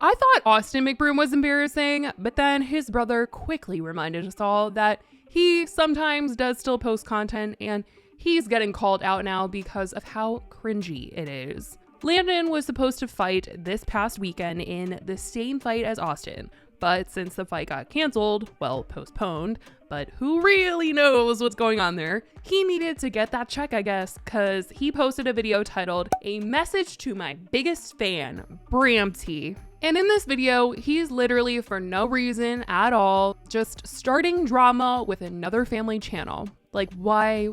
I thought Austin Mcbroom was embarrassing, but then his brother quickly reminded us all that he sometimes does still post content and he's getting called out now because of how cringy it is. Landon was supposed to fight this past weekend in the same fight as Austin, but since the fight got canceled, well, postponed, but who really knows what's going on there, he needed to get that check, I guess, because he posted a video titled, "A Message to My Biggest Fan, Bramty." And in this video, he's literally, for no reason at all, just starting drama with another family channel. Like, why?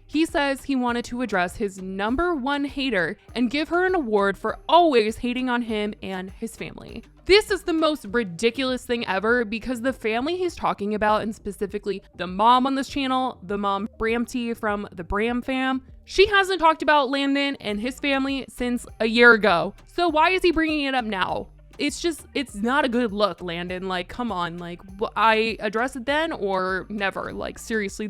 He says he wanted to address his #1 hater and give her an award for always hating on him and his family. This is the most ridiculous thing ever because the family he's talking about, and specifically the mom on this channel, the mom Bramty from the Bram fam, she hasn't talked about Landon and his family since a year ago. So why is he bringing it up now? It's not a good look, Landon. Like, come on, like, I address it then or never. Like, seriously,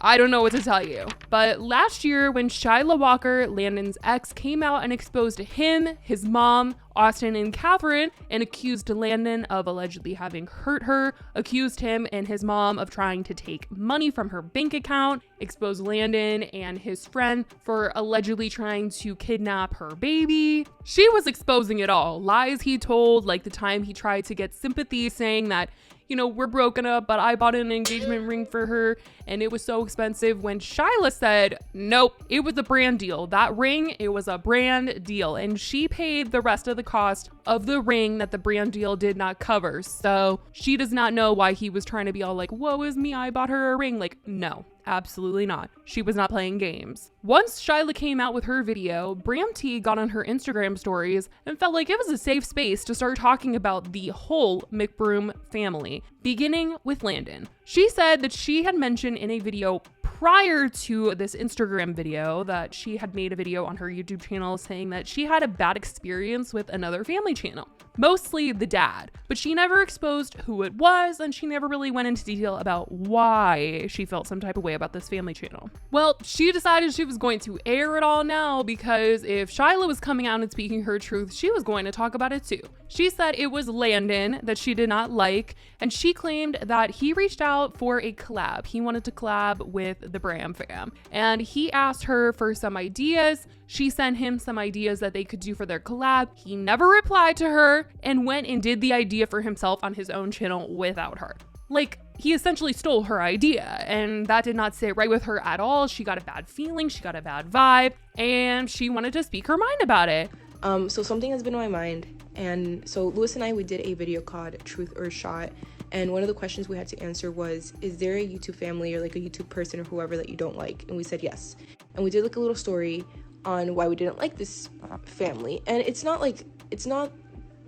I don't know what to tell you. But last year, when Shyla Walker, Landon's ex, came out and exposed him, his mom, Austin, and Catherine, and accused Landon of allegedly having hurt her, accused him and his mom of trying to take money from her bank account, exposed Landon and his friend for allegedly trying to kidnap her baby. She was exposing it all. Lies he told, like the time he tried to get sympathy saying that, you know, we're broken up, but I bought an engagement ring for her and it was so expensive, when Shyla said, nope, it was a brand deal. That ring, it was a brand deal. And she paid the rest of the cost of the ring that the brand deal did not cover. So she does not know why he was trying to be all like, woe is me, I bought her a ring. Like, no. Absolutely not. She was not playing games. Once Shyla came out with her video, Bramty got on her Instagram stories and felt like it was a safe space to start talking about the whole Mcbroom family, beginning with Landon. She said that she had mentioned in a video prior to this Instagram video that she had made a video on her YouTube channel saying that she had a bad experience with another family channel, mostly the dad, but she never exposed who it was and she never really went into detail about why she felt some type of way about this family channel. Well, she decided she was going to air it all now because if Shyla was coming out and speaking her truth, she was going to talk about it too. She said it was Landon that she did not like, and she claimed that he reached out for a collab. He wanted to collab with the Bram fam, and he asked her for some ideas. She sent him some ideas that they could do for their collab. He never replied to her and went and did the idea for himself on his own channel without her. Like, he essentially stole her idea, and that did not sit right with her at all. She got a bad feeling, she got a bad vibe, and she wanted to speak her mind about it. So something has been on my mind, and so Lewis and I, we did a video called Truth or Shot, and one of the questions we had to answer was, is there a YouTube family or like a YouTube person or whoever that you don't like? And we said yes. And we did like a little story on why we didn't like this family, and it's not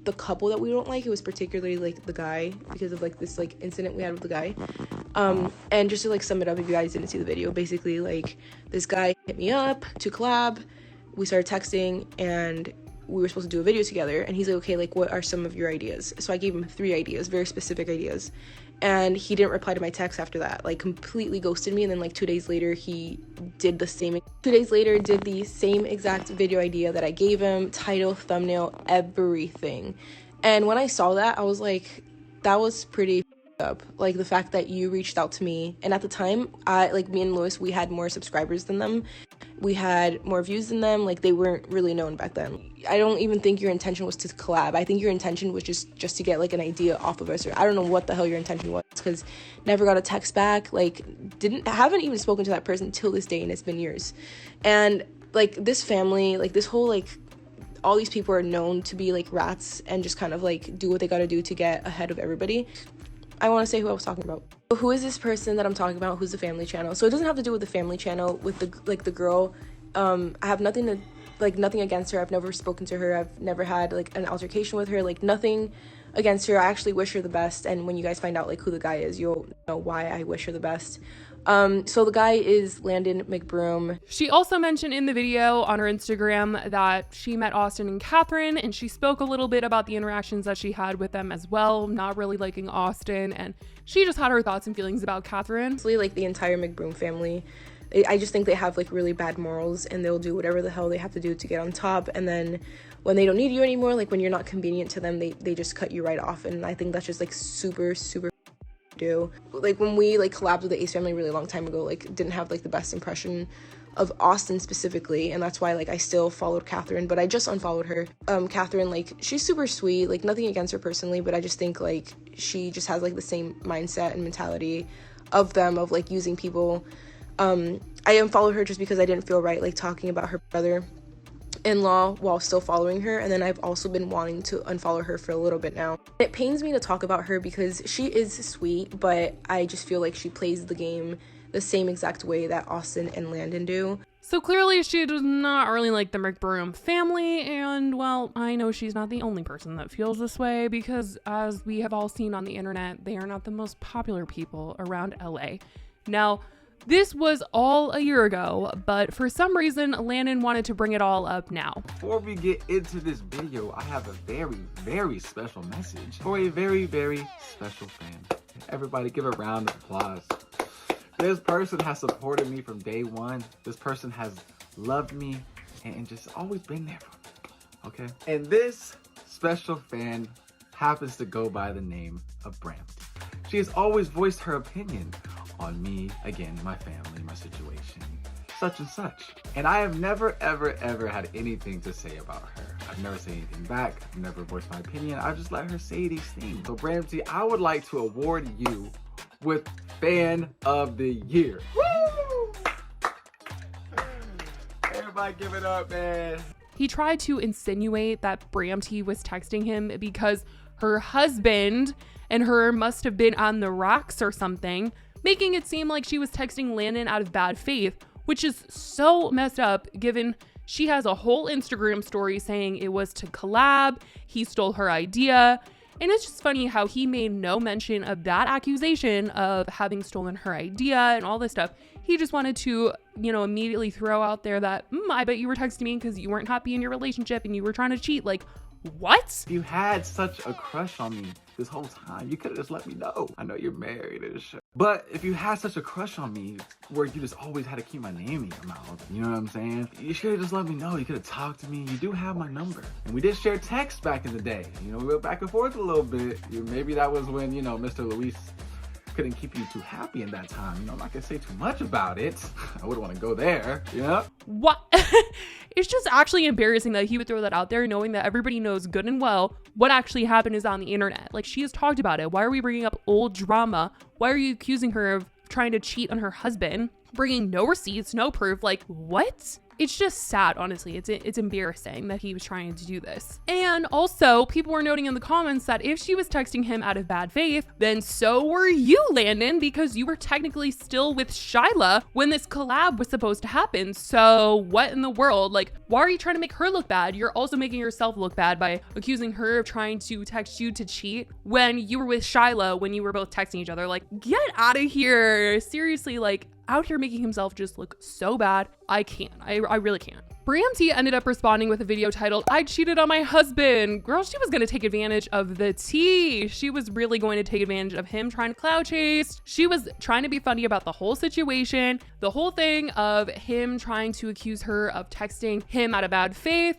the couple that we don't like. It was particularly like the guy, because of like this like incident we had with the guy. And just to like sum it up, if you guys didn't see the video, basically like this guy hit me up to collab. We started texting and we were supposed to do a video together, and he's like, okay, like what are some of your ideas? So I gave him 3 ideas, very specific ideas, and he didn't reply to my text after that, like completely ghosted me. And then like 2 days later he did the same exact video idea that I gave him, title, thumbnail, everything. And when I saw that, I was like, that was pretty up. Like the fact that you reached out to me, and at the time me and Lewis, we had more subscribers than them, we had more views than them. Like they weren't really known back then. I don't even think your intention was to collab. I think your intention was just to get like an idea off of us, or I don't know what the hell your intention was, because never got a text back, like haven't even spoken to that person till this day, and it's been years. And like this family, like this whole like all these people are known to be like rats and just kind of like do what they gotta do to get ahead of everybody. I want to say who I was talking about. Who is this person that I'm talking about? Who's the family channel? So it doesn't have to do with the family channel, with the girl. I have nothing against her. I've never spoken to her. I've never had like an altercation with her. Like nothing against her. I actually wish her the best. And when you guys find out like who the guy is, you'll know why I wish her the best. So the guy is Landon Mcbroom. She also mentioned in the video on her Instagram that she met Austin and Catherine, and she spoke a little bit about the interactions that she had with them as well, not really liking Austin, and she just had her thoughts and feelings about Catherine. Like the entire Mcbroom family, I just think they have like really bad morals, and they'll do whatever the hell they have to do to get on top. And then when they don't need you anymore, like when you're not convenient to them, they just cut you right off. And I think that's just like super do. Like when we like collabed with the Ace family a really long time ago, like didn't have like the best impression of Austin specifically, and that's why like I still followed Catherine, but I just unfollowed her. Catherine, like she's super sweet, like nothing against her personally, but I just think like she just has like the same mindset and mentality of them, of like using people. I unfollowed her just because I didn't feel right like talking about her brother-in-law while still following her, and then I've also been wanting to unfollow her for a little bit now. It pains me to talk about her because she is sweet, but I just feel like she plays the game the same exact way that Austin and Landon do. So clearly she does not really like the Mcbroom family, and well, I know she's not the only person that feels this way, because as we have all seen on the internet, they are not the most popular people around LA. Now, this was all a year ago, but for some reason, Landon wanted to bring it all up now. Before we get into this video, I have a very special message for a very special fan. Everybody give a round of applause. This person has supported me from day one. This person has loved me and just always been there for me, okay? And this special fan happens to go by the name of Brampton. She has always voiced her opinion on me, again, my family, my situation, such and such. And I have never, ever had anything to say about her. I've never said anything back. I've never voiced my opinion. I've just let her say these things. So Brampton, I would like to award you with Fan of the Year. Woo! Everybody give it up, man. He tried to insinuate that Brampton was texting him because her husband and her must have been on the rocks or something, making it seem like she was texting Landon out of bad faith, which is so messed up given she has a whole Instagram story saying it was to collab, he stole her idea. And it's just funny how he made no mention of that accusation of having stolen her idea and all this stuff. He just wanted to, immediately throw out there that, I bet you were texting me because you weren't happy in your relationship and you were trying to cheat. Like, what? You had such a crush on me this whole time. You could have just let me know. I know you're married and shit. But if you had such a crush on me where you just always had to keep my name in your mouth, you know what I'm saying? You should have just let me know. You could have talked to me. You do have my number. And we did share texts back in the day. We went back and forth a little bit. Maybe that was when, Mr. Luis couldn't keep you too happy in that time. I'm not gonna say too much about it. I wouldn't want to go there, What? It's just actually embarrassing that he would throw that out there, knowing that everybody knows good and well what actually happened is on the internet. Like, she has talked about it. Why are we bringing up old drama? Why are you accusing her of trying to cheat on her husband? Bringing no receipts, no proof. Like, what? It's just sad, honestly. It's embarrassing that he was trying to do this. And also, people were noting in the comments that if she was texting him out of bad faith, then so were you, Landon, because you were technically still with Shyla when this collab was supposed to happen. So what in the world? Like, why are you trying to make her look bad? You're also making yourself look bad by accusing her of trying to text you to cheat when you were with Shyla when you were both texting each other. Like, get out of here. Seriously, like, out here making himself just look so bad. I can't. I really can't. Brampton ended up responding with a video titled, "I cheated on my husband." Girl, she was going to take advantage of the tea. She was really going to take advantage of him trying to clout chase. She was trying to be funny about the whole situation, the whole thing of him trying to accuse her of texting him out of bad faith.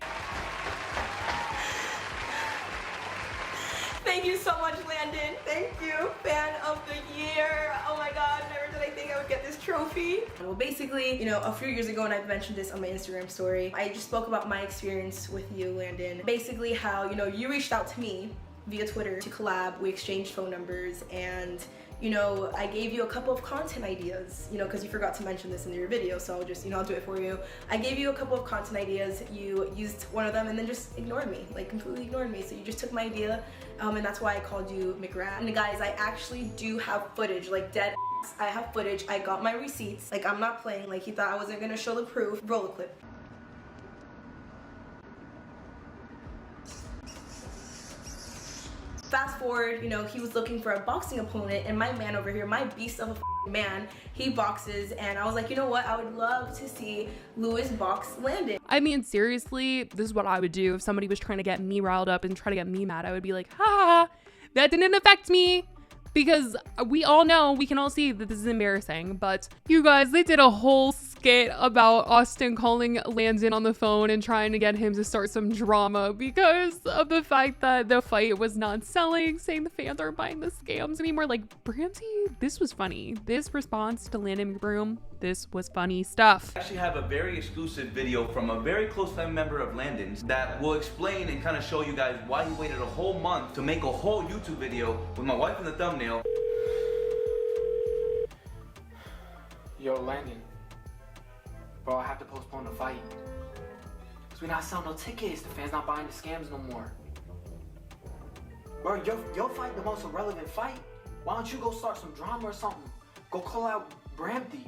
Thank you so much, Landon. Thank you. Fan of the year. Oh my God, never did I think I would get this trophy. Well, basically, a few years ago, and I've mentioned this on my Instagram story, I just spoke about my experience with you, Landon. Basically how, you reached out to me via Twitter to collab. We exchanged phone numbers, and I gave you a couple of content ideas, because you forgot to mention this in your video, so I'll just, I'll do it for you. I gave you a couple of content ideas. You used one of them and then just ignored me, like completely ignored me. So you just took my idea, and that's why I called you McRat. And guys, I actually do have footage, like dead ass. I have footage. I got my receipts. Like, I'm not playing. Like, he thought I wasn't gonna show the proof. Roll a clip. Fast forward, he was looking for a boxing opponent, and my man over here, my beast of a man, he boxes, and I was like, you know what? I would love to see Luis box Landon. I mean, seriously, this is what I would do if somebody was trying to get me riled up and try to get me mad. I would be like, ha, that didn't affect me. because we all know, we can all see that this is embarrassing. But you guys, they did a whole skit about Austin calling Landon on the phone and trying to get him to start some drama because of the fact that the fight was not selling, saying the fans aren't buying the scams anymore. Like, Brandy, this was funny. This response to Landon Mcbroom, this was funny stuff. I actually have a very exclusive video from a very close family member of Landon's that will explain and kind of show you guys why he waited a whole month to make a whole YouTube video with my wife in the thumbnail. Yo, Landon. Bro, I have to postpone the fight. Cause we not selling no tickets. The fans not buying the scams no more. Bro, your fight the most irrelevant fight. Why don't you go start some drama or something? Go call out Brampty.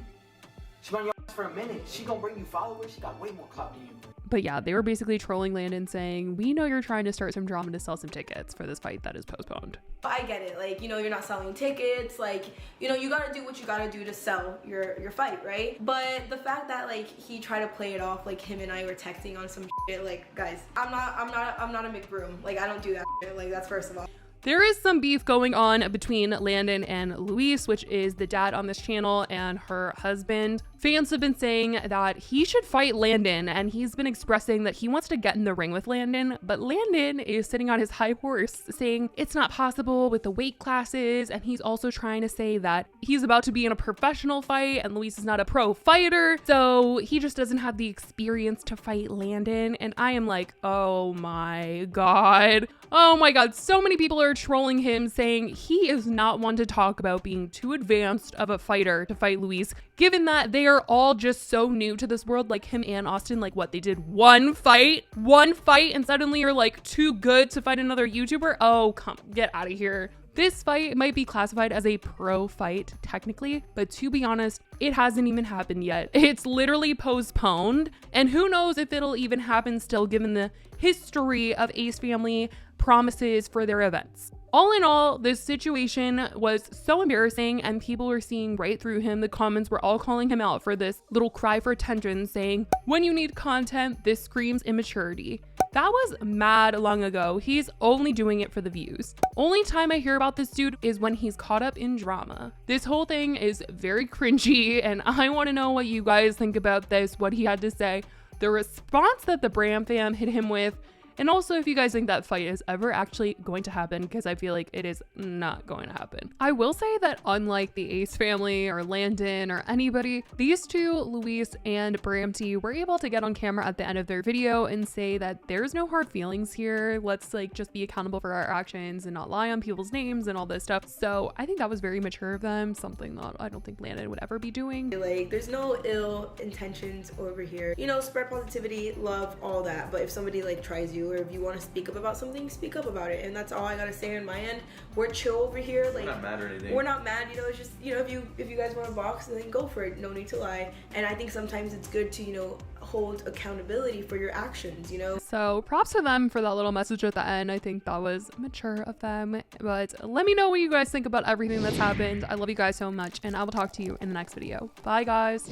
She been on your ass for a minute. She gonna bring you followers. She got way more clout than you. But yeah, they were basically trolling Landon, saying, we know you're trying to start some drama to sell some tickets for this fight that is postponed. I get it. Like, you know, you're not selling tickets. Like, you know, you gotta do what you gotta do to sell your fight, right? But the fact that, like, he tried to play it off like him and I were texting on some shit, like, guys, I'm not a McBroom. Like, I don't do that shit. Like, that's first of all. There is some beef going on between Landon and Luis, which is the dad on this channel, and her husband. Fans have been saying that he should fight Landon, and he's been expressing that he wants to get in the ring with Landon, but Landon is sitting on his high horse saying it's not possible with the weight classes, and he's also trying to say that he's about to be in a professional fight and Luis is not a pro fighter, so he just doesn't have the experience to fight Landon. And I am like, oh my god. Oh my god, so many people are trolling him, saying he is not one to talk about being too advanced of a fighter to fight Luis, given that they are all just so new to this world, like him and Austin. Like, what, they did one fight and suddenly you're like too good to fight another YouTuber? Oh, come, get out of here. This fight might be classified as a pro fight technically, but to be honest, it hasn't even happened yet. It's literally postponed, and who knows if it'll even happen still, given the history of Ace Family promises for their events. All in all, this situation was so embarrassing, and people were seeing right through him. The comments were all calling him out for this little cry for attention, saying, when you need content, this screams immaturity. That was mad long ago. He's only doing it for the views. Only time I hear about this dude is when he's caught up in drama. This whole thing is very cringy, and I want to know what you guys think about this, what he had to say, the response that the Bram fam hit him with, and also if you guys think that fight is ever actually going to happen, because I feel like it is not going to happen. I will say that unlike the Ace family or Landon or anybody, these two, Luis and Brampty, were able to get on camera at the end of their video and say that there's no hard feelings here. Let's like just be accountable for our actions and not lie on people's names and all this stuff. So I think that was very mature of them, something that I don't think Landon would ever be doing. Like, there's no ill intentions over here. You know, spread positivity, love, all that. But if somebody like tries you, or if you want to speak up about something, speak up about it. And that's all I gotta say on my end. We're chill over here. Like, we're not mad or anything. We're not mad, you know. It's just, you know, if you guys want to box, then go for it. No need to lie. And I think sometimes it's good to, you know, hold accountability for your actions, you know. So props to them for that little message at the end. I think that was mature of them. But let me know what you guys think about everything that's happened. I love you guys so much, and I will talk to you in the next video. Bye guys.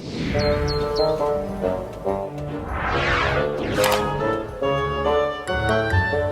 Thank you.